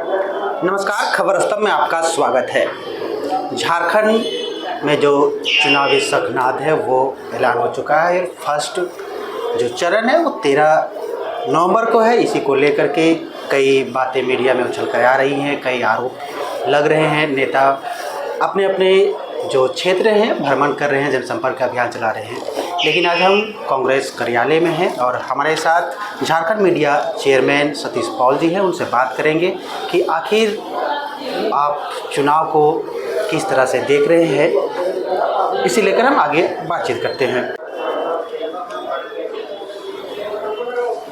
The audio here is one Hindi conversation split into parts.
नमस्कार, खबर स्तंभ में आपका स्वागत है। झारखंड में जो चुनावी शंखनाद है वो ऐलान हो चुका है। फर्स्ट जो चरण है वो 13 नवंबर को है। इसी को लेकर के कई बातें मीडिया में उछल कर आ रही हैं, कई आरोप लग रहे हैं। नेता अपने अपने जो क्षेत्र हैं भ्रमण कर रहे हैं, जनसंपर्क अभियान चला रहे हैं। लेकिन आज हम कांग्रेस कार्यालय में हैं और हमारे साथ झारखंड मीडिया चेयरमैन सतीश पॉल जी हैं। उनसे बात करेंगे कि आखिर आप चुनाव को किस तरह से देख रहे हैं, इसी लेकर हम आगे बातचीत करते हैं।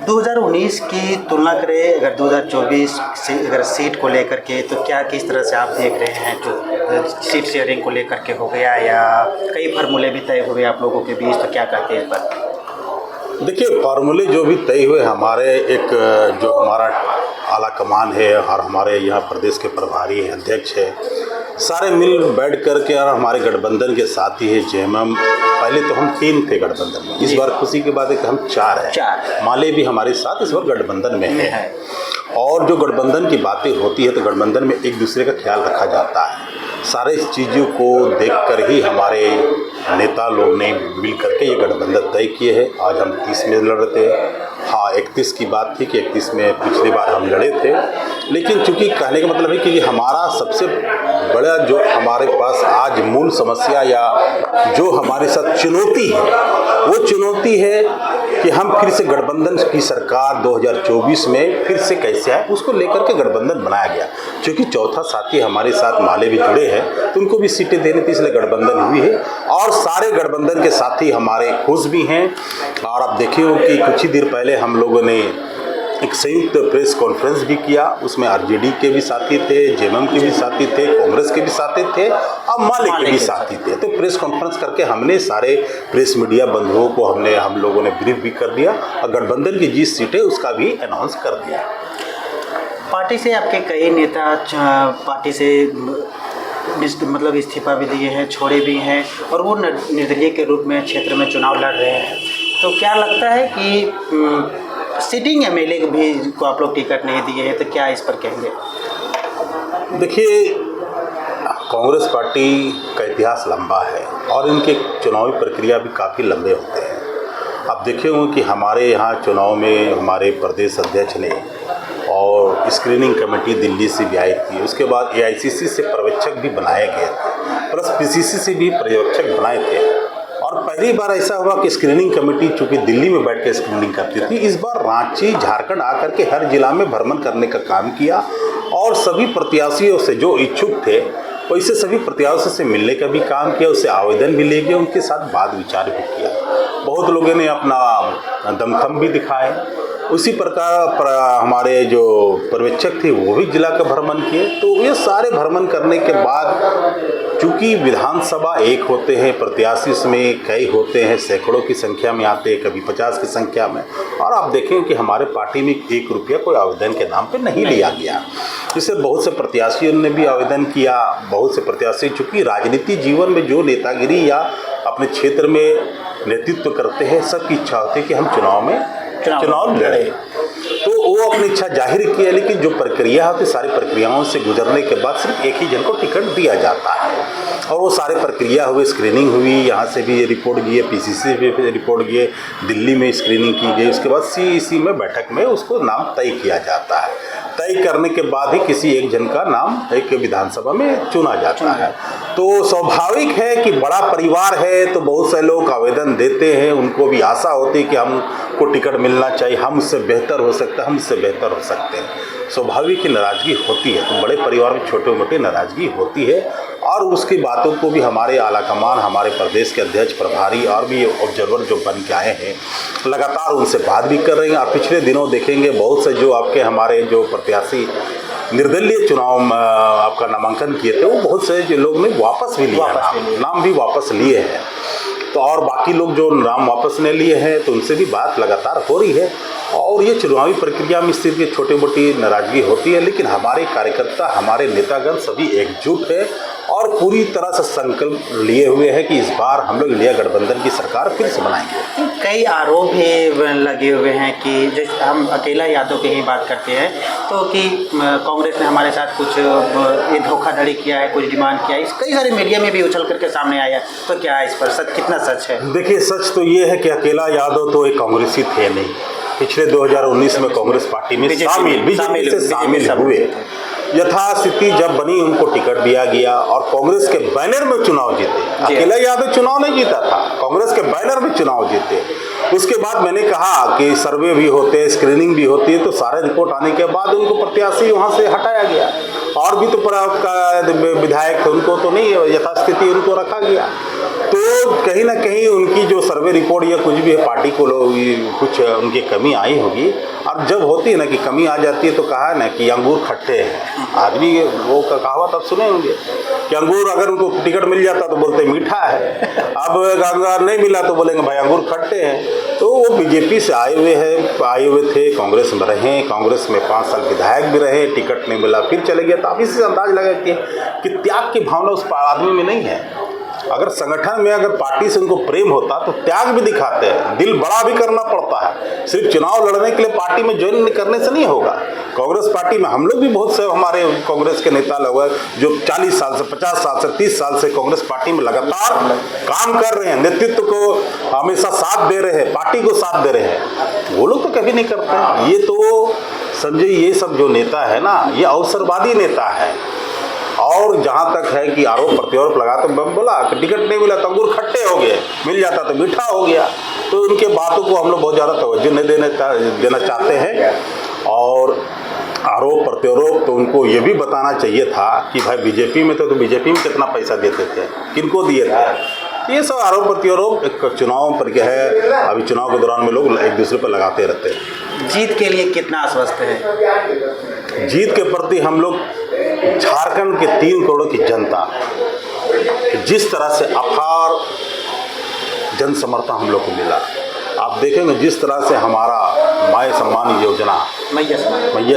2019 की तुलना करें अगर 2024 से अगर सीट को लेकर के, तो क्या किस तरह से आप देख रहे हैं? जो सीट शेयरिंग को लेकर के हो गया या कई फार्मूले भी तय हुए आप लोगों के बीच, तो क्या कहते हैं इस पर? देखिए, फार्मूले जो भी तय हुए, हमारे एक जो हमारा आला कमान है और हमारे यहाँ प्रदेश के प्रभारी हैं, अध्यक्ष है, सारे मिल बैठ करके और हमारे गठबंधन के साथी है जेएमएम। पहले तो हम 3 थे गठबंधन में, इस बार खुशी के बाद हम 4 हैं। माले भी हमारे साथ इस बार गठबंधन में है। और जो गठबंधन की बातें होती है तो गठबंधन में एक दूसरे का ख्याल रखा जाता है। सारे इस चीज़ों को देख कर ही हमारे नेता लोग ने मिल करके ये गठबंधन तय किए हैं। आज हम 30 में लड़ रहे थे। हाँ, 31 की बात थी कि 31 में पिछली बार हम लड़े थे, लेकिन चूंकि कहने का मतलब है कि हमारा सबसे बड़ा जो हमारे पास आज मूल समस्या या जो हमारे साथ चुनौती है, वो चुनौती है कि हम फिर से गठबंधन की सरकार 2024 में फिर से कैसे आए, उसको लेकर के गठबंधन बनाया गया। क्योंकि चौथा साथी हमारे साथ माले भी जुड़े हैं तो उनको भी सीटें देनी थी, इसलिए गठबंधन हुई है। और सारे गठबंधन के साथी हमारे खुश भी हैं। और आप देखे हो कि कुछ ही देर पहले हम लोगों ने एक संयुक्त प्रेस कॉन्फ्रेंस भी किया। उसमें आरजेडी के भी साथी थे, जेएमएम के भी साथी थे, कांग्रेस के भी साथी थे और माले के भी साथी थे। तो प्रेस कॉन्फ्रेंस करके हमने सारे प्रेस मीडिया बंधुओं को हम लोगों ने ब्रीफ भी कर दिया और गठबंधन की जिस सीटें उसका भी अनाउंस कर दिया। पार्टी से आपके कई नेता पार्टी से मतलब इस्तीफा भी दिए हैं, छोड़े भी हैं और वो निर्दलीय के रूप में क्षेत्र में चुनाव लड़ रहे हैं। तो क्या लगता है कि सिटिंग एमएलए भी को आप लोग टिकट नहीं दिए हैं, तो क्या इस पर कहेंगे? देखिए, कांग्रेस पार्टी का इतिहास लंबा है और इनके चुनावी प्रक्रिया भी काफ़ी लंबे होते हैं। आप देखे होंगे कि हमारे यहाँ चुनाव में हमारे प्रदेश अध्यक्ष ने और स्क्रीनिंग कमेटी दिल्ली से भी आई थी। उसके बाद एआईसीसी से पर्यवेक्षक भी बनाए गए थे, प्लस पीसीसी से भी पर्यवेक्षक बनाए थे। और पहली बार ऐसा हुआ कि स्क्रीनिंग कमेटी चूंकि दिल्ली में बैठ कर स्क्रीनिंग करती थी, इस बार रांची झारखंड आकर के हर जिला में भ्रमण करने का काम किया और सभी प्रत्याशियों से जो इच्छुक थे वैसे सभी प्रत्याशियों से मिलने का भी काम किया, उससे आवेदन भी ले गए, उनके साथ बात विचार भी किया। बहुत लोगों ने अपना दमखम भी दिखाए। उसी प्रकार हमारे जो पर्यवेक्षक थे वो भी जिला का भ्रमण किए। तो ये सारे भ्रमण करने के बाद चूंकि विधानसभा एक होते हैं, प्रत्याशी इसमें कई होते हैं, सैकड़ों की संख्या में आते हैं, कभी 50 की संख्या में। और आप देखें कि हमारे पार्टी में 1 रुपया कोई आवेदन के नाम पे नहीं लिया गया। इससे बहुत से प्रत्याशियों ने भी आवेदन किया। बहुत से प्रत्याशी चूंकि राजनीति जीवन में जो नेतागिरी या अपने क्षेत्र में नेतृत्व करते हैं, सबकी इच्छा होती है कि हम चुनाव लड़े। तो वो अपनी इच्छा जाहिर की है, लेकिन जो प्रक्रिया होती है सारी प्रक्रियाओं से गुजरने के बाद सिर्फ एक ही जन को टिकट दिया जाता है। और वो सारे प्रक्रिया हुई, स्क्रीनिंग हुई, यहाँ से भी ये रिपोर्ट गई, पीसीसी से भी रिपोर्ट गई, दिल्ली में स्क्रीनिंग की गई। उसके बाद सीईसी में बैठक में उसको नाम तय किया जाता है। तय करने के बाद ही किसी एक जन का नाम एक विधानसभा में चुना जाता है। तो स्वाभाविक है कि बड़ा परिवार है तो बहुत से लोग आवेदन देते हैं, उनको भी आशा होती है कि हमको टिकट मिलना चाहिए, हम उससे बेहतर हो सकते हैं, हम उससे बेहतर हो सकते हैं। स्वाभाविक की नाराज़गी होती है, तो बड़े परिवार में छोटे मोटे नाराज़गी होती है। और उसकी बातों को भी हमारे आला कमान, हमारे प्रदेश के अध्यक्ष, प्रभारी और भी ऑब्जर्वर जो बन के आए हैं, लगातार उनसे बात भी कर रहे हैं। आप पिछले दिनों देखेंगे बहुत से जो आपके हमारे जो प्रत्याशी निर्दलीय चुनाव में आपका नामांकन किए थे, वो बहुत से जो लोग ने वापस भी लिया, नाम भी वापस लिए हैं। तो और बाकी लोग जो नाम वापस ने लिए हैं तो उनसे भी बात लगातार हो रही है। और ये चुनावी प्रक्रिया में स्थिति छोटी मोटी नाराजगी होती है, लेकिन हमारे कार्यकर्ता, हमारे नेतागण सभी एकजुट है और पूरी तरह से संकल्प लिए हुए हैं कि इस बार हम लोग इंडिया गठबंधन की सरकार फिर से बनाएंगे। कई आरोप भी लगे हुए हैं कि जैसे हम अकेला यादव की ही बात करते हैं तो कि कांग्रेस ने हमारे साथ कुछ ये धोखाधड़ी किया है, कुछ डिमांड किया है, इस कई सारे मीडिया में भी उछल करके सामने आया। तो क्या इस पर सच, कितना सच है? देखिए, सच तो ये है कि अकेला यादव तो एक कांग्रेसी थे नहीं। पिछले 2019 में कांग्रेस पार्टी में बीजेपी से शामिल हुए। यथास्थिति जब बनी उनको टिकट दिया गया और कांग्रेस के बैनर में चुनाव जीते। अकेला यादव चुनाव नहीं जीता था, कांग्रेस के बैनर में चुनाव जीते। उसके बाद मैंने कहा कि सर्वे भी होते, स्क्रीनिंग भी होती है, तो सारे रिपोर्ट आने के बाद उनको प्रत्याशी वहाँ से हटाया गया। और भी तो विधायक थे, उनको तो नहीं, यथास्थिति उनको रखा गया। तो कहीं ना कहीं उनकी जो सर्वे रिपोर्ट या कुछ भी है, पार्टी को कुछ उनकी कमी आई होगी। और जब होती है ना कि कमी आ जाती है तो कहा है ना कि अंगूर खट्टे हैं। आदमी वो कहावत आप सुने होंगे कि अंगूर अगर उनको टिकट मिल जाता तो बोलते मीठा है, अब अगर नहीं मिला तो बोलेंगे भाई अंगूर खट्टे हैं। तो वो बीजेपी से आए हुए थे, कांग्रेस में रहे, कांग्रेस में 5 साल विधायक भी रहे, टिकट नहीं मिला फिर चले गए। तो आप इससे अंदाज लगा कि त्याग की भावना उस आदमी में नहीं है। अगर संगठन में अगर पार्टी से उनको प्रेम होता तो त्याग भी दिखाते हैं, दिल बड़ा भी करना पड़ता है। सिर्फ चुनाव लड़ने के लिए पार्टी में ज्वाइन करने से नहीं होगा। कांग्रेस पार्टी में हम लोग भी बहुत से हमारे कांग्रेस के नेता लोग जो 40 साल से, 50 साल से, 30 साल से कांग्रेस पार्टी में लगातार काम कर रहे हैं, नेतृत्व को हमेशा साथ दे रहे हैं, पार्टी को साथ दे रहे हैं। वो लोग तो कभी नहीं करते हैं। ये तो समझिए, ये सब जो नेता है ना, ये अवसरवादी नेता है। और जहाँ तक है कि आरोप प्रत्यारोप लगा, तो बोला कि टिकट नहीं मिला तो अंगूर खट्टे हो गए, मिल जाता तो मीठा हो गया। तो इनके बातों को हम लोग बहुत ज़्यादा तवज्जो नहीं देना चाहते हैं। और आरोप प्रत्यारोप तो उनको ये भी बताना चाहिए था कि भाई बीजेपी में तो बीजेपी में कितना पैसा देते थे, किनको दिए थे। ये सब आरोप प्रत्यारोप एक चुनाव पर क्या है, अभी चुनाव के दौरान में लोग एक दूसरे पर लगाते रहते हैं। जीत के लिए कितना आश्वस्त है? जीत के प्रति हम लोग, झारखंड के 3 करोड़ की जनता, जिस तरह से अपार जन समर्थन हम लोग को मिला, आप देखेंगे जिस तरह से हमारा मैया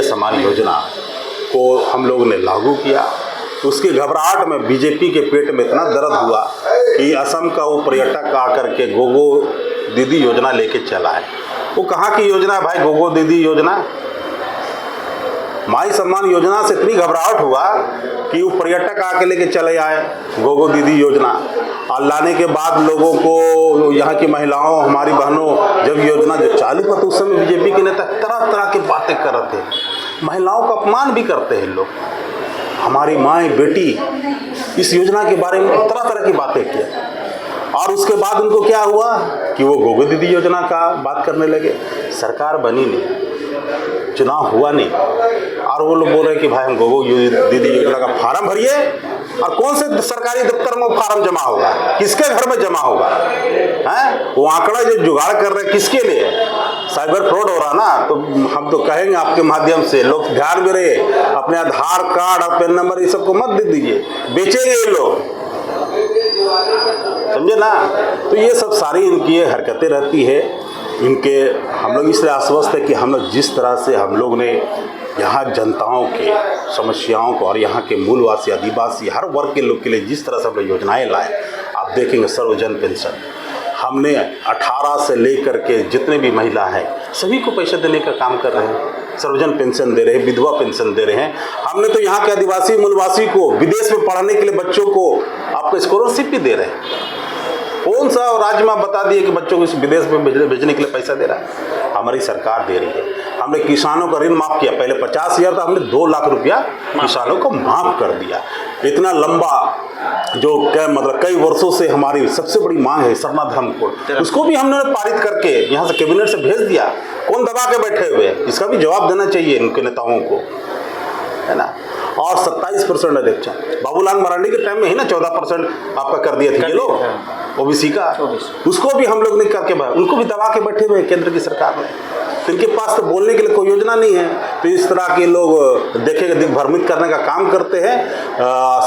सम्मान योजना को हम लोगों ने लागू किया, उसकी घबराहट में बीजेपी के पेट में इतना दर्द हुआ कि असम का वो पर्यटक आकर के गोगो दीदी योजना लेके चला है। वो कहाँ की योजना है भाई, गोगो दीदी योजना? माई सम्मान योजना से इतनी घबराहट हुआ कि वो पर्यटक आके लेके चले आए गोगो दीदी योजना। और लाने के बाद लोगों को, यहाँ की महिलाओं, हमारी बहनों, जब योजना जो चालू हुआ तो उस समय बीजेपी के नेता तरह तरह की बातें कर रहे थे, महिलाओं का अपमान भी करते हैं लोग। हमारी माँ बेटी इस योजना के बारे में तरह तरह की बातें की। और उसके बाद उनको क्या हुआ कि वो गोगो दीदी योजना का बात करने लगे। सरकार बनी नहीं, चुनाव हुआ नहीं, और वो लोग बोल रहे हैं कि भाई हम गोगो दीदी योजना का फार्म भरिए। और कौन से सरकारी दफ्तर में फार्म जमा होगा, किसके घर में जमा होगा? हैं, वो आंकड़ा जो जुगाड़ कर रहे हैं किसके लिए? साइबर फ्रॉड हो रहा ना। तो हम तो कहेंगे आपके माध्यम से लोग ध्यान में रहे, अपने आधार कार्ड और पेन नंबर ये सब को मत दे दीजिए, बेचेंगे ये लोग, समझे ना। तो ये सब सारी इनकी हरकतें रहती है इनके। हम लोग इसलिए आश्वस्त है कि हम लोग जिस तरह से हम लोग ने यहाँ जनताओं के समस्याओं को और यहाँ के मूलवासी, आदिवासी, हर वर्ग के लोग के लिए जिस तरह से हम लोग योजनाएँ लाए, आप देखेंगे सर्वजन पेंशन हमने 18 से लेकर के जितने भी महिला हैं सभी को पैसा देने का काम कर रहे हैं। सर्वजन पेंशन दे रहे हैं, विधवा पेंशन दे रहे हैं। हमने तो यहाँ के आदिवासी मूलवासी को विदेश में पढ़ने के लिए बच्चों को आपको स्कॉलरशिप भी दे रहे हैं। कौन सा राज्य में बता दिए कि बच्चों को विदेश में भेजने के लिए पैसा दे रहा है? हमारी सरकार दे रही है। हमने किसानों का ऋण माफ़ किया, पहले 50,000 था, हमने 2 लाख रुपया किसानों को माफ़ कर दिया। इतना लंबा जो क्या मतलब कई वर्षों से हमारी सबसे बड़ी मांग है सरना धर्म कोड, उसको भी हमने पारित करके यहाँ से कैबिनेट से भेज दिया। कौन दबा के बैठे हुए, इसका भी जवाब देना चाहिए इनके नेताओं को, है ना। और 27% आरक्षण बाबूलाल मरांडी के टाइम में ही ना 14% आपका कर दिया था ये लोग ओबीसी का, उसको भी हम लोग ने करके उनको भी दबा के बैठे हुए केंद्र की सरकार में। तो इनके पास तो बोलने के लिए कोई योजना नहीं है। तो इस तरह के लोग देखेंगे दिग्भ्रमित करने का काम करते हैं,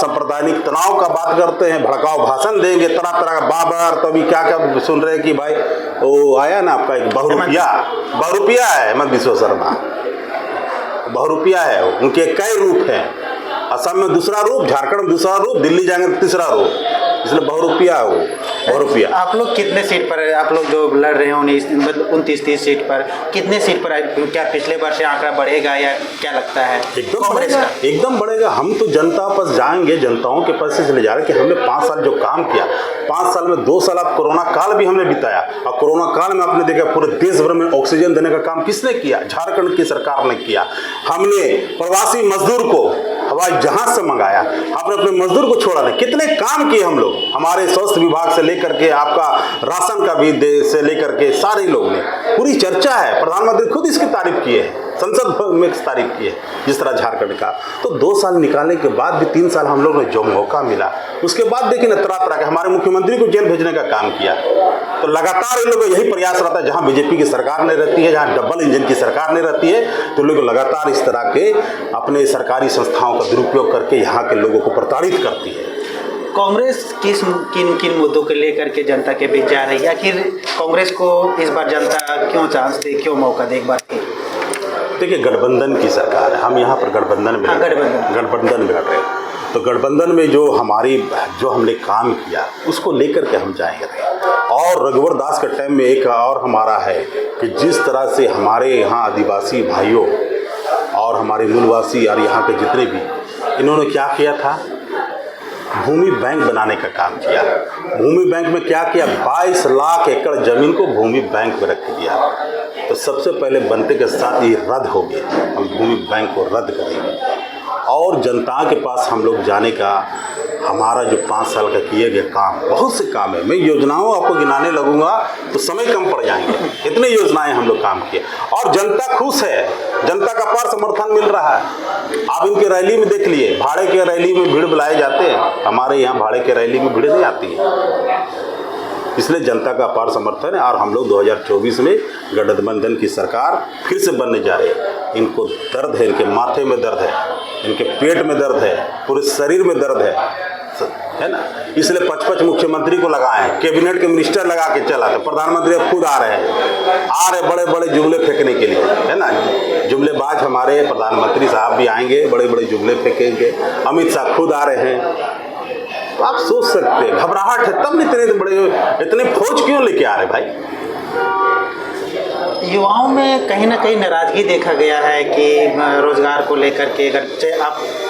सांप्रदायिक तनाव का बात करते हैं, भड़काऊ भाषण देंगे तरह तरह का। बार तो अभी क्या क्या सुन रहे हैं कि भाई वो आया ना आपका एक बहुरूपिया है, हेमंत बिश्व शर्मा बहुरूपिया है, उनके कई रूप हैं। असम में दूसरा रूप, झारखंड में दूसरा रूप, दिल्ली जाएंगे तो तीसरा रूप, इसलिए बहुरूपिया है वो, बहुरूपिया। आप लोग कितने सीट पर, आप लोग जो लड़ रहे हो 29-30 सीट पर, कितने सीट पर क्या पिछले बार से आंकड़ा बढ़ेगा या क्या लगता है? एकदम बढ़ेगा, एकदम बढ़ेगा। हम तो जनता पास जाएंगे, जनताओं के पास से चले जा रहे हैं कि हमने 5 साल जो काम किया, 5 साल में 2 साल आप कोरोना काल भी हमने बिताया, और कोरोना काल में आपने देखा पूरे देश भर में ऑक्सीजन देने का काम किसने किया? झारखंड की सरकार ने किया। हमने प्रवासी मजदूर को हवाई जहाज से मंगाया, आपने अपने मजदूर को छोड़ा नहीं। कितने काम किए हम लोग, हमारे स्वास्थ्य विभाग से लेकर के आपका राशन का भी से लेकर के सारे लोगों ने, पूरी चर्चा है, प्रधानमंत्री खुद इसकी तारीफ किए हैं, संसद में तारीफ की है, जिस तरह झारखंड का। तो 2 साल निकालने के बाद भी 3 साल हम लोग ने जो मौका मिला, उसके बाद देखिए ना तरह तरह के हमारे मुख्यमंत्री को जेल भेजने का काम किया। तो लगातार इन लोगों का यही प्रयास रहता है, जहां बीजेपी की सरकार नहीं रहती है, जहां डबल इंजन की सरकार नहीं रहती है, तो लोग लगातार इस तरह के अपने सरकारी संस्थाओं का दुरुपयोग करके यहाँ के लोगों को प्रताड़ित करती है। कांग्रेस किन किन मुद्दों को लेकर के जनता के बीच जा रही है? आखिर कांग्रेस को इस बार जनता क्यों चांस दे, क्यों मौका दे एक बार फिर? देखिए, गठबंधन की सरकार है, हम यहाँ पर गठबंधन में लड़ रहे हैं। तो गठबंधन में जो हमने काम किया उसको लेकर के हम जाएंगे। और रघुवर दास के टाइम में एक और हमारा है कि जिस तरह से हमारे यहाँ आदिवासी भाइयों और हमारे मूलवासी और यहाँ के जितने भी, इन्होंने क्या किया था, भूमि बैंक बनाने का काम किया। भूमि बैंक में क्या किया, 22 लाख एकड़ जमीन को भूमि बैंक में रख दिया। तो सबसे पहले बनते के साथ ये रद्द हो गया, हम भूमि बैंक को रद्द करेंगे। और जनता के पास हम लोग जाने का हमारा जो 5 साल का किए गए काम, बहुत से काम है, मैं योजनाओं आपको गिनाने लगूंगा तो समय कम पड़ जाएंगे, इतने योजनाएं हम लोग काम किए। और जनता खुश है, जनता का अपार समर्थन मिल रहा है। आप इनके रैली में देख लिए, भाड़े के रैली में भीड़ बुलाए जाते हैं, हमारे यहाँ भाड़े के रैली में भीड़ नहीं आती है, इसलिए जनता का अपार समर्थन है। और हम लोग 2024 में गठबंधन की सरकार फिर से बनने जा रहे हैं। इनको दर्द है, इनके माथे में दर्द है, इनके पेट में दर्द है, पूरे शरीर में दर्द है ना। इसलिए 55 मुख्यमंत्री को लगाए, कैबिनेट के मिनिस्टर लगा के चला, तो प्रधानमंत्री अब खुद आ रहे बड़े बड़े जुमले फेंकने के लिए, है ना। जुमलेबाज हमारे प्रधानमंत्री साहब भी आएंगे, बड़े बड़े जुमले फेंकेंगे। अमित शाह खुद आ रहे हैं। तो आप सोच सकते हैं, घबराहट है, तब इतने फौज क्यों लेके आ रहे भाई? युवाओं में कहीं ना कहीं नाराजगी देखा गया है कि रोजगार को लेकर के, अगर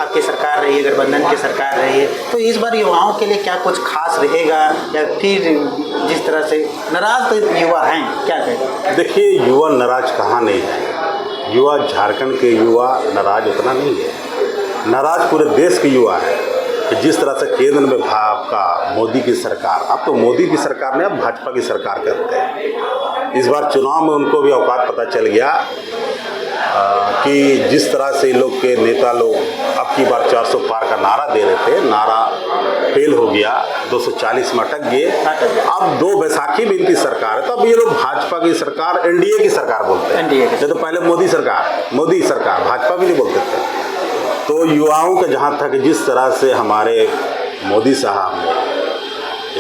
आपकी सरकार रही है, गठबंधन की सरकार रही है, तो इस बार युवाओं के लिए क्या कुछ खास रहेगा, या फिर जिस तरह से नाराज तो युवा हैं, क्या कहें? देखिए, युवा नाराज कहाँ नहीं है, युवा झारखंड के युवा नाराज उतना नहीं है, नाराज पूरे देश के युवा है। कि जिस तरह से केंद्र में आपका मोदी की सरकार, अब तो मोदी की सरकार ने अब भाजपा की सरकार करते हैं। इस बार चुनाव में उनको भी औकात पता चल गया कि जिस तरह से लोग के नेता लोग अब की बार 400 पार का नारा दे रहे थे, नारा फेल हो गया, 240 में अटक गए। अब 2 बैसाखी में इनकी सरकार है, तो अब ये लोग भाजपा की सरकार, एनडीए की सरकार बोलते हैं। नहीं तो पहले मोदी सरकार, भाजपा भी नहीं बोलते थे। तो युवाओं का जहाँ तक जिस तरह से हमारे मोदी साहब ने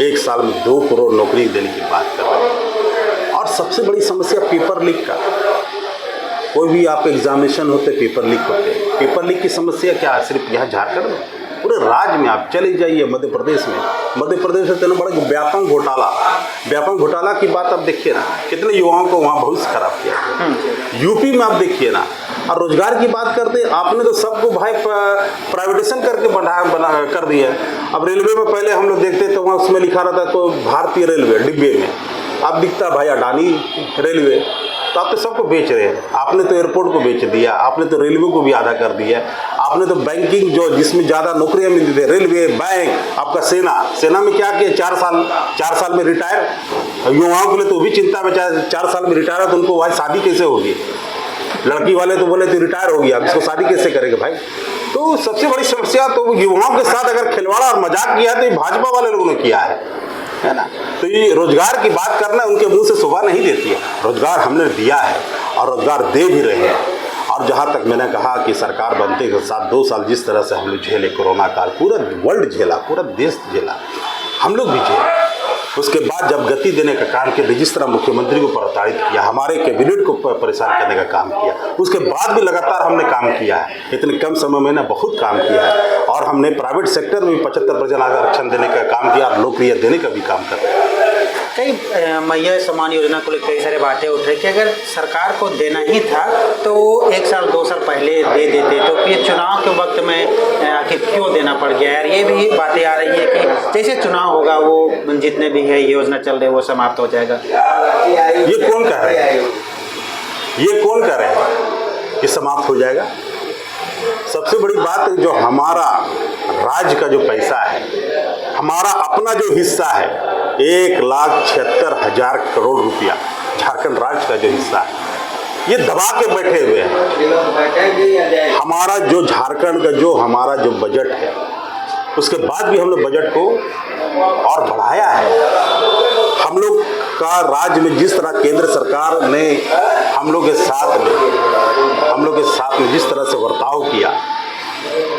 1 साल में 2 करोड़ नौकरी देने की बात कर रहे हैं। और सबसे बड़ी समस्या पेपर लीक का, कोई भी आप एग्जामिनेशन होते पेपर लीक होते। पेपर लीक की समस्या क्या है, सिर्फ यहाँ झारखंड में, पूरे राज्य में आप चले जाइए। मध्य प्रदेश में इतना बड़ा व्यापक घोटाला की बात आप देखिए ना, कितने युवाओं को वहाँ भविष्य खराब किया। यूपी में आप देखिए ना। और रोजगार की बात करते, आपने तो सबको भाई प्राइवेटाइजेशन करके बना कर दिया। अब रेलवे में पहले हम लोग देखते तो वहाँ उसमें लिखा रहता तो भारतीय रेलवे डिब्बे में, अब दिखता भाई अडानी रेलवे। तो आप तो सबको बेच रहे हैं। आपने तो एयरपोर्ट को बेच दिया, आपने तो रेलवे को भी आधा कर दिया, आपने तो बैंकिंग जो जिसमें ज़्यादा नौकरियां मिलती थी, रेलवे, बैंक, आपका सेना में क्या किया, 4 साल में रिटायर। युवाओं के लिए तो भी चिंता में, 4 साल में रिटायर है तो उनको भाई शादी कैसे होगी। लड़की वाले तो बोले तो रिटायर हो गया, अब इसको शादी कैसे करेंगे भाई। तो सबसे बड़ी समस्या तो युवाओं के साथ अगर खिलवाड़ा और मजाक किया तो ये भाजपा वाले लोगों ने किया है ना। तो ये रोजगार की बात करना उनके मुंह से शोभा नहीं देती है। रोजगार हमने दिया है और रोजगार दे भी रहे हैं। और जहाँ तक मैंने कहा कि सरकार बनते के साथ 2 साल जिस तरह से हम लोग झेले, कोरोना काल पूरा वर्ल्ड झेला, पूरा देश झेला, हम लोग भी झेले। उसके बाद जब गति देने का काम किया, जिस तरह मुख्यमंत्री को प्रताड़ित किया, हमारे कैबिनेट को परेशान करने का काम किया, उसके बाद भी लगातार हमने काम किया है। इतने कम समय में ना बहुत काम किया है और हमने प्राइवेट सेक्टर में भी 75% आरक्षण देने का काम किया और नौकरियाँ देने का भी काम कर रहे हैं। कई मैया सम्मान योजना को लेकर कई सारे बातें उठ रही कि अगर सरकार को देना ही था तो वो 1 साल 2 साल पहले दे देते, तो ये चुनाव के वक्त में आखिर क्यों देना पड़ गया यार। ये भी बातें आ रही है कि जैसे चुनाव होगा वो जितने भी है योजना चल रहे वो समाप्त हो जाएगा। ये कौन कह रहे हैं? ये कौन कह रहे हैं कि समाप्त हो जाएगा? सबसे बड़ी बात जो हमारा राज्य का जो पैसा है, हमारा अपना जो हिस्सा है 1,76,000 करोड़ रुपया झारखंड राज्य का जो हिस्सा है, ये दबा के बैठे हुए हैं। हमारा जो झारखंड का जो हमारा जो बजट है, उसके बाद भी हमने बजट को और बढ़ाया है। हम लोग का राज्य में जिस तरह केंद्र सरकार ने हम लोग के साथ में जिस तरह से बर्ताव किया,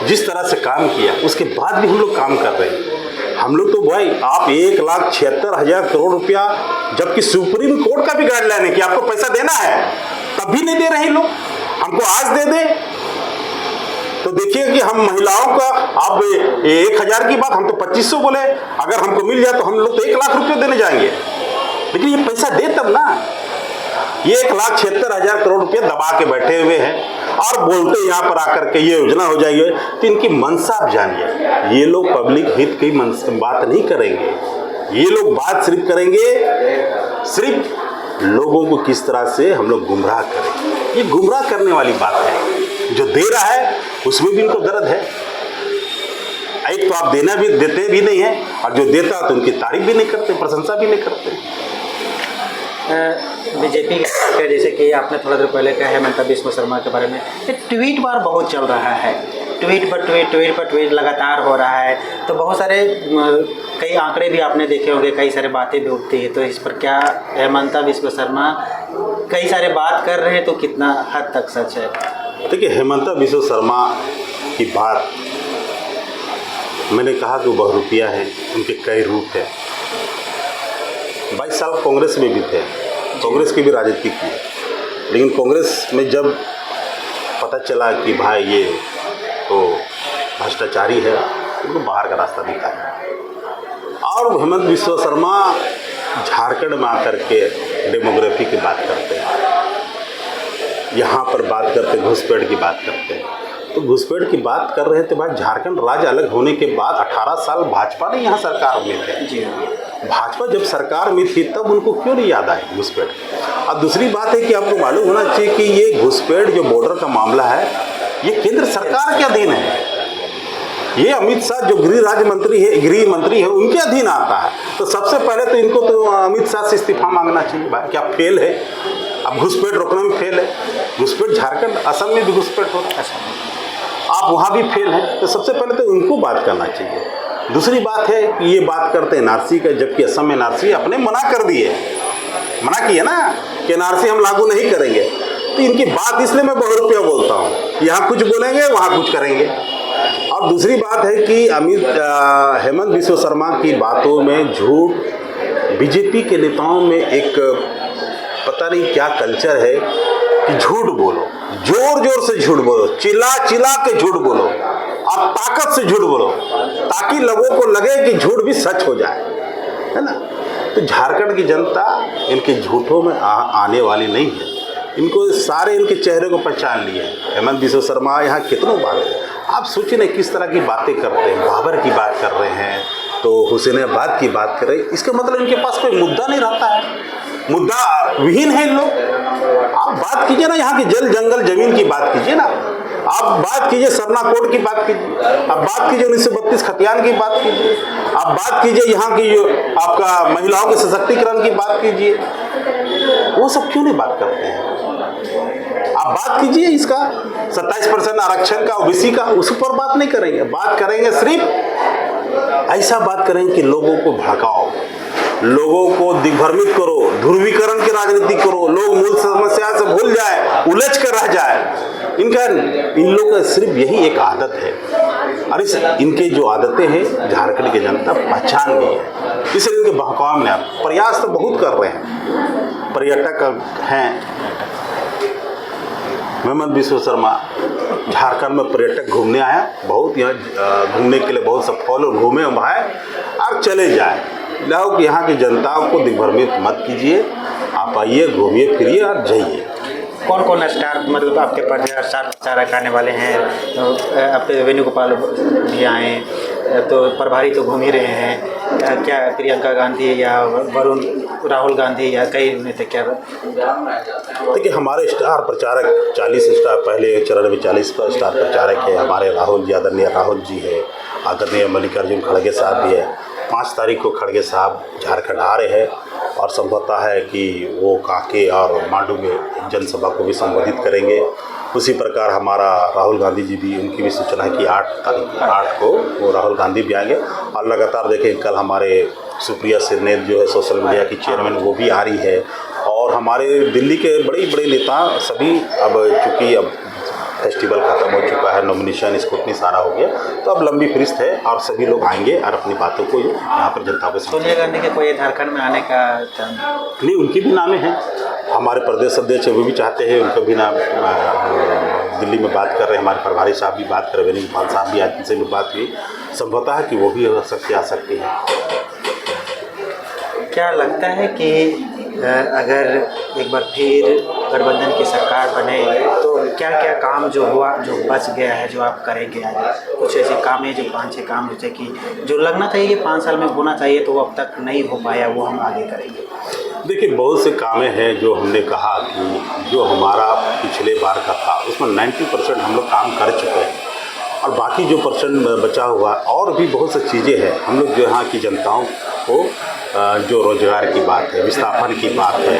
जिस तरह से काम किया, उसके बाद भी हम लोग काम कर रहे हैं। हम लोग तो भाई आप 1,76,000 करोड़ रुपया, जबकि सुप्रीम कोर्ट का भी गाइडलाइन है कि आपको पैसा देना है, तब भी नहीं दे रहे लोग। हमको आज दे दे तो देखिए कि हम महिलाओं का अब 1,000 की बात हम तो 2,500 बोले, अगर हमको मिल जाए तो हम लोग तो 1,00,000 रुपये देने जाएंगे, लेकिन ये पैसा दे तब ना। ये 1,76,000 करोड़ रुपये दबा के बैठे हुए हैं और बोलते यहाँ पर आकर के ये योजना हो जाएगी, तो इनकी मनसा आप जानिए। ये लोग पब्लिक हित की बात नहीं करेंगे, ये लोग बात सिर्फ करेंगे सिर्फ लोगों को किस तरह से हम लोग गुमराह करें। ये गुमराह करने वाली बात है। जो दे रहा है उसमें भी इनको दर्द है। एक तो आप देना भी देते भी नहीं है, और जो देता तो उनकी तारीफ भी नहीं करते, प्रशंसा भी नहीं करते। बीजेपी के जैसे कि आपने थोड़ा देर पहले कहा हेमंत बिस्वा शर्मा के बारे में, ट्वीट बार बहुत चल रहा है, ट्वीट पर ट्वीट लगातार हो रहा है, तो बहुत सारे कई आंकड़े भी आपने देखे होंगे, कई सारे बातें भी उठती है, तो इस पर क्या हेमंत बिस्वा शर्मा कई सारे बात कर रहे हैं, तो कितना हद तक सच है? देखिए, हेमंत बिस्वा शर्मा की बात मैंने कहा कि वो बहुरूपिया है, उनके कई रूप हैं। 22 साल कांग्रेस में भी थे, कांग्रेस की भी राजनीति की, लेकिन कांग्रेस में जब पता चला कि भाई ये तो भ्रष्टाचारी है, उनको बाहर का रास्ता दिखाया। और हेमंत बिस्वा शर्मा झारखंड में आकर के डेमोग्राफी की बात करते हैं, यहाँ पर बात करते, घुसपैठ की बात करते हैं। तो घुसपैठ की बात कर रहे थे भाई, झारखंड राज्य अलग होने के बाद 18 साल भाजपा ने यहाँ सरकार में थे। जी हाँ, भाजपा जब सरकार में थी तब उनको क्यों नहीं याद आए घुसपैठ। और दूसरी बात है कि आपको मालूम होना चाहिए कि ये घुसपैठ जो बॉर्डर का मामला है, ये केंद्र सरकार के अधीन है। ये अमित शाह जो गृह मंत्री है, उनके अधीन आता है। तो सबसे पहले तो इनको तो अमित शाह से इस्तीफा मांगना चाहिए। भाई क्या फेल है? अब घुसपैठ रोकने में फेल है। घुसपैठ झारखंड, असम में भी घुसपैठ हो रहा है, आप वहाँ भी फेल हैं। तो सबसे पहले तो उनको बात करना चाहिए। दूसरी बात है कि ये बात करते हैं एनआरसी का, जबकि असम में एनआरसी अपने मना कर दिए, मना किए ना कि एनआरसी हम लागू नहीं करेंगे। तो इनकी बात इसलिए मैं बहुरूपिया बोलता हूँ, यहाँ कुछ बोलेंगे वहाँ कुछ करेंगे। और दूसरी बात है कि हेमंत बिस्वा शर्मा की बातों में झूठ, बीजेपी के नेताओं में एक पता नहीं क्या कल्चर है कि झूठ बोलो, जोर जोर से झूठ बोलो, चिल्ला चिल्ला के झूठ बोलो, आप ताकत से झूठ बोलो, ताकि लोगों को लगे कि झूठ भी सच हो जाए, है ना। तो झारखंड की जनता इनके झूठों में आने वाली नहीं है। इनको सारे इनके चेहरे को पहचान लिए हैं। हेमंत बिस्वा शर्मा यहाँ कितनों बार, आप सोचिए ना किस तरह की बातें करते हैं। बाबर की बात कर रहे हैं, तो हुसैनाबाद की बात कर रहे हैं। इसका मतलब इनके पास कोई मुद्दा नहीं रहता है, मुद्दा विहीन है इन लोग। आप बात कीजिए ना यहाँ की जल जंगल जमीन की बात कीजिए ना, आप बात कीजिए सरना कोड की बात कीजिए, आप बात कीजिए 1932 खतियान की बात कीजिए, आप बात कीजिए यहाँ की जो आपका महिलाओं के सशक्तिकरण की बात कीजिए। वो सब क्यों नहीं बात करते हैं? आप बात कीजिए इसका 27% आरक्षण का, ओबीसी का, उस पर बात नहीं करेंगे। बात करेंगे सिर्फ ऐसा बात करेंगे कि लोगों को भड़काओ, लोगों को दिग्भ्रमित करो, ध्रुवीकरण की राजनीति करो, लोग मूल समस्या से भूल जाए, उलझ कर रह जाए। इन लोगों का सिर्फ यही एक आदत है। और इनके जो आदतें हैं झारखंड की जनता पहचान गई है, इसलिए इनके बहकाव में प्रयास तो बहुत कर रहे हैं। पर्यटक हैं, हेमंत बिस्व शर्मा झारखंड में पर्यटक घूमने आया, बहुत यहाँ घूमने के लिए बहुत सब फॉलो घूमे भाए और चले जाए। लोग यहाँ की जनता को दिग्भ्रमित मत कीजिए, आप आइए, घूमिए फिरिए और जाइए। कौन कौन स्टार मतलब आपके पास स्टार प्रचारक आने वाले हैं? तो आपके वेणुगोपाल भी आए, तो प्रभारी तो घूम ही रहे हैं, क्या प्रियंका गांधी या वरुण राहुल गांधी या कई नेता क्या? देखिए हमारे स्टार प्रचारक 40 स्टार, पहले चरण में 40 स्टार प्रचारक है। हमारे राहुल जी, आदरणीय राहुल जी है, आदरणीय मल्लिकार्जुन खड़गे साहब भी है। 5 तारीख को खड़गे साहब झारखंड आ रहे हैं और संभवतः है कि वो कांके और मांडू में जनसभा को भी संबोधित करेंगे। उसी प्रकार हमारा राहुल गांधी जी भी, उनकी भी सूचना है कि 8 को वो राहुल गांधी भी आएंगे। और लगातार देखें, कल हमारे सुप्रिया सिरनेत जो है सोशल मीडिया की चेयरमैन, वो भी आ रही है। और हमारे दिल्ली के बड़े बड़े नेता सभी, अब चूँकि अब फेस्टिवल खत्म हो चुका है, नॉमिनेशन स्क्रूटनी सारा हो गया, तो अब लंबी फहरिस्त है और सभी लोग आएंगे और अपनी बातों को यहाँ पर जनता को सोनिया गांधी के कोई झारखंड में आने का नहीं, उनकी भी नामें हैं। हमारे प्रदेश अध्यक्ष वो भी चाहते हैं, उनका भी नाम दिल्ली में बात कर रहे हैं। हमारे प्रभारी साहब भी बात कर रहे हैं, वेणुगोपाल साहब भी, आज उनसे भी बात हुई। संभवतः है कि वो भी आ सकती है। क्या लगता है कि अगर एक बार फिर गठबंधन की सरकार बने तो क्या क्या काम जो हुआ, जो बच गया है, जो आप करेंगे आगे? कुछ ऐसे काम है जो 5-6 काम जैसे कि जो लगना चाहिए कि 5 साल में होना चाहिए तो वो अब तक नहीं हो पाया, वो हम आगे करेंगे? देखिए बहुत से कामें हैं जो हमने कहा कि जो हमारा पिछले बार का था उसमें 90% हम लोग काम कर चुके हैं, और बाकी जो % बचा हुआ और भी बहुत सी चीज़ें हैं। हम लोग जो यहाँ की जनताओं को जो रोजगार की बात है, विस्थापन की बात है,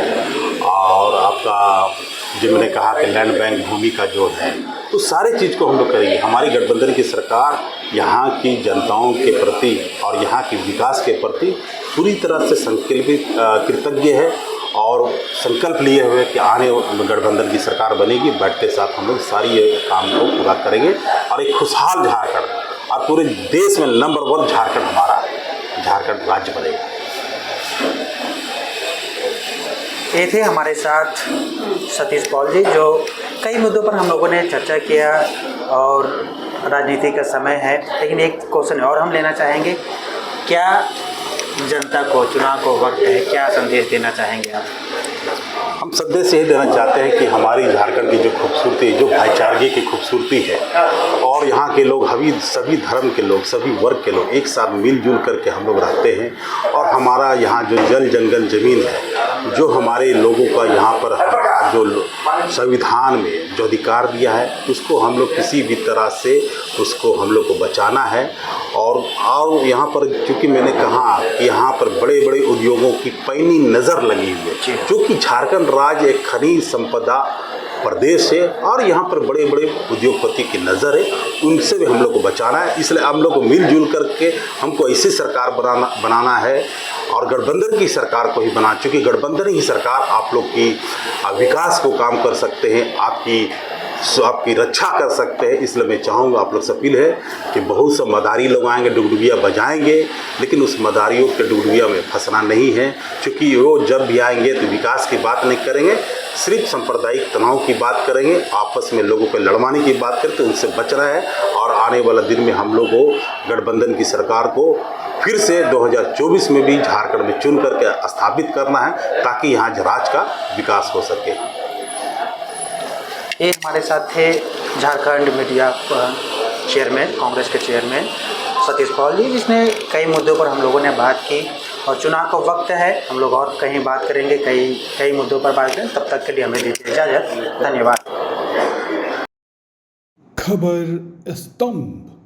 और आपका जो मैंने कहा कि लैंड बैंक भूमि का जो है, तो सारे चीज़ को हम लोग करेंगे। हमारी गठबंधन की सरकार यहाँ की जनताओं के प्रति और यहाँ के विकास के प्रति पूरी तरह से संकल्पित कृतज्ञ है और संकल्प लिए हुए कि आने गठबंधन की सरकार बनेगी। बैठते साथ हम लोग सारी ये काम को पूरा करेंगे और एक खुशहाल झारखंड और पूरे देश में नंबर 1 झारखंड, हमारा झारखंड राज्य बनेगा। ये थे हमारे साथ सतीश पॉल जी, जो कई मुद्दों पर हम लोगों ने चर्चा किया और राजनीति का समय है, लेकिन एक क्वेश्चन और हम लेना चाहेंगे, क्या जनता को चुनाव को वक्त है, क्या संदेश देना चाहेंगे आप? हम संदेश यही देना चाहते हैं कि हमारी झारखंड की जो खूबसूरती, जो भाईचारगी की खूबसूरती है, और यहाँ के लोग सभी धर्म के लोग, सभी वर्ग के लोग एक साथ मिलजुल करके हम लोग रहते हैं। और हमारा यहाँ जो जल जंगल ज़मीन है, जो हमारे लोगों का यहाँ पर जो संविधान में जो अधिकार दिया है, उसको हम लोग किसी भी तरह से उसको हम लोग को बचाना है। और यहाँ पर चूँकि मैंने कहा कि यहाँ पर बड़े बड़े उद्योगों की पैनी नज़र लगी हुई है, क्योंकि झारखंड राज्य एक खनिज संपदा प्रदेश है और यहाँ पर बड़े बड़े उद्योगपति की नज़र है, उनसे भी हम लोग को बचाना है। इसलिए हम लोग को मिलजुल करके हमको ऐसी सरकार बनाना है और गठबंधन की सरकार को ही बना, चूँकि गठबंधन ही सरकार आप लोग की विकास को काम कर सकते हैं, आपकी रक्षा कर सकते हैं। इसलिए मैं चाहूँगा, आप लोग से अपील है कि बहुत से मदारी लोग आएंगे, डुगडुगिया बजाएंगे, लेकिन उस मदारियों के डुगडुगिया में फंसना नहीं है, क्योंकि वो जब भी आएंगे तो विकास की बात नहीं करेंगे, सिर्फ सांप्रदायिक तनाव की बात करेंगे, आपस में लोगों को लड़वाने की बात करते, उनसे बचना है। और आने वाला दिन में हम लोग को गठबंधन की सरकार को फिर से 2024 में भी झारखंड में चुन करके स्थापित करना है, ताकि यहाँ राज्य का विकास हो सके। ये हमारे साथ थे झारखंड मीडिया चेयरमैन, कांग्रेस के चेयरमैन सतीश पॉल जी, जिसने कई मुद्दों पर हम लोगों ने बात की। और चुनाव का वक्त है, हम लोग और कहीं बात करेंगे, कई मुद्दों पर बात करें। तब तक के लिए हमें दीजिए इजाज़त। धन्यवाद। खबर स्तंभ।